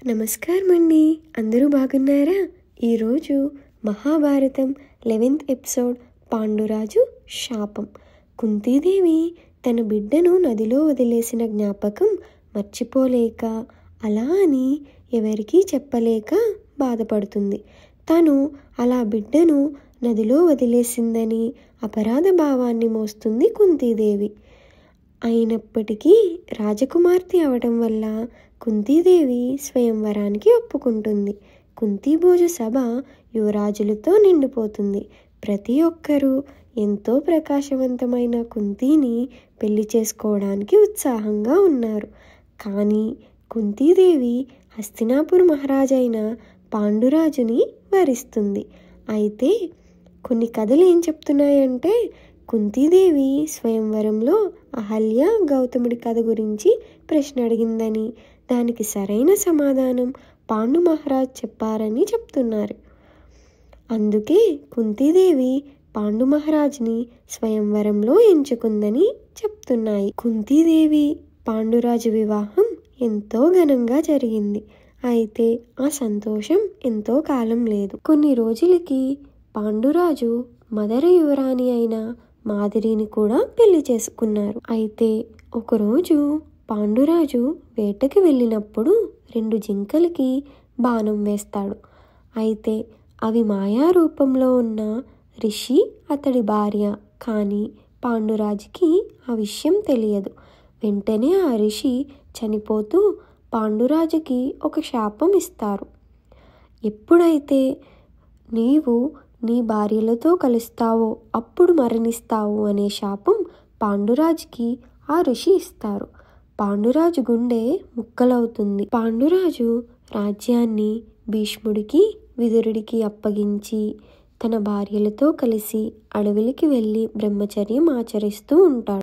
నమస్కారం అండి. అందరూ బాగున్నారా? ఈరోజు మహాభారతం 11th ఎపిసోడ్ పాండురాజు శాపం. కుంతీదేవి తన బిడ్డను నదిలో వదిలేసిన జ్ఞాపకం మర్చిపోలేక, అలా అని ఎవరికీ చెప్పలేక బాధపడుతుంది. తను అలా బిడ్డను నదిలో వదిలేసిందని అపరాధ భావాన్ని మోస్తుంది కుంతీదేవి. అయినప్పటికీ రాజకుమార్తె అవడం వల్ల కుంతీదేవి స్వయంవరానికి ఒప్పుకుంటుంది. కుంతీభోజ సభ యువరాజులతో నిండిపోతుంది. ప్రతి ఒక్కరూ ఎంతో ప్రకాశవంతమైన కుంతీని పెళ్లి చేసుకోవడానికి ఉత్సాహంగా ఉన్నారు. కానీ కుంతీదేవి హస్తినాపుర మహారాజైన పాండురాజుని వరిస్తుంది. అయితే కొన్ని కథలు ఏం చెప్తున్నాయంటే, కుంతీదేవి స్వయంవరంలో అహల్య గౌతముడి కథ గురించి ప్రశ్న అడిగిందని, దానికి సరైన సమాధానం పాండు మహారాజ్ చెప్పారని చెప్తున్నారు. అందుకే కుంతీదేవి పాండు మహారాజ్ని స్వయంవరంలో ఎంచుకుందని చెప్తున్నాయి. కుంతీదేవి పాండురాజు వివాహం ఎంతో ఘనంగా జరిగింది. అయితే ఆ సంతోషం ఎంతో కాలం లేదు. కొన్ని రోజులకి పాండురాజు మదర యువరాణి అయిన మాదిరిని కూడా పెళ్లి చేసుకున్నారు. అయితే ఒకరోజు పాండురాజు వేటకి వెళ్ళినప్పుడు 2 జింకలకి బాణం వేస్తాడు. అయితే అవి మాయా రూపంలో ఉన్న రిషి అతడి భార్య. కానీ పాండురాజుకి ఆ విషయం తెలియదు. వెంటనే ఆ రిషి చనిపోతూ పాండురాజుకి ఒక శాపం ఇస్తారు. ఎప్పుడైతే నీవు నీ భార్యలతో కలుస్తావో అప్పుడు మరణిస్తావు అనే శాపం పాండురాజుకి ఆ ఋషి ఇస్తారు. పాండురాజు గుండె ముక్కలవుతుంది. పాండురాజు రాజ్యాన్ని భీష్ముడికి, విదురుడికి అప్పగించి తన భార్యలతో కలిసి అడవులకి వెళ్ళి బ్రహ్మచర్యం ఆచరిస్తూ ఉంటాడు.